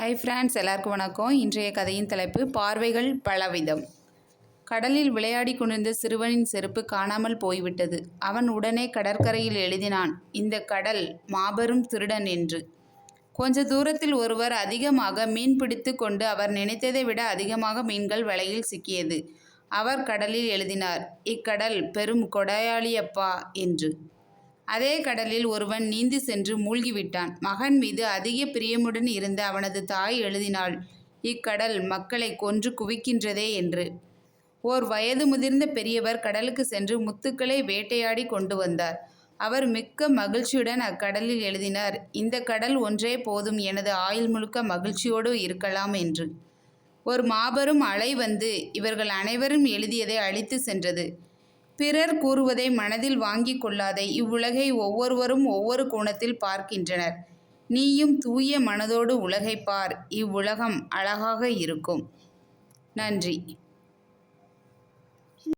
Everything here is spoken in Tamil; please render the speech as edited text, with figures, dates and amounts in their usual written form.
ஹாய் ஃப்ரெண்ட்ஸ், எல்லாருக்கும் வணக்கம். இன்றைய கதையின் தலைப்பு பார்வைகள் பலவிதம். கடலில் விளையாடி கொண்டிருந்த சிறுவனின் செருப்பு காணாமல் போய்விட்டது. அவன் உடனே கடற்கரையில் எழுதினான், இந்த கடல் மாபெரும் திருடன் என்று. கொஞ்ச தூரத்தில் ஒருவர் அதிகமாக மீன் பிடித்து கொண்டு அவர் நினைத்ததை விட அதிகமாக மீன்கள் வலையில் சிக்கியது. அவர் கடலில் எழுதினார், இக்கடல் பெரும் கொடையாளியப்பா என்று. அதே கடலில் ஒருவன் நீந்தி சென்று மூழ்கிவிட்டான். மகன் மீது அதிக பிரியமுடன் இருந்த அவனது தாய் எழுதினாள், இக்கடல் மக்களை கொன்று குவிக்கின்றதே என்று. ஓர் வயது முதிர்ந்த பெரியவர் கடலுக்கு சென்று முத்துக்களை வேட்டையாடி கொண்டு வந்தார். அவர் மிக்க மகிழ்ச்சியுடன் அக்கடலில் எழுதினார், இந்த கடல் ஒன்றே போதும், எனது ஆயுள் முழுக்க மகிழ்ச்சியோடு இருக்கலாம் என்று. ஒரு மாபெரும் அலை வந்து இவர்கள் அனைவரும் எழுதியதை அழித்து சென்றது. பிறர் கூறுவதை மனதில் வாங்கிக் கொள்ளாதே. இவ்வுலகை ஒவ்வொருவரும் ஒவ்வொரு கோணத்தில் பார்க்கின்றனர். நீயும் தூய மனதோடு உலகை பார். இவ்வுலகம் அழகாக இருக்கும். நன்றி.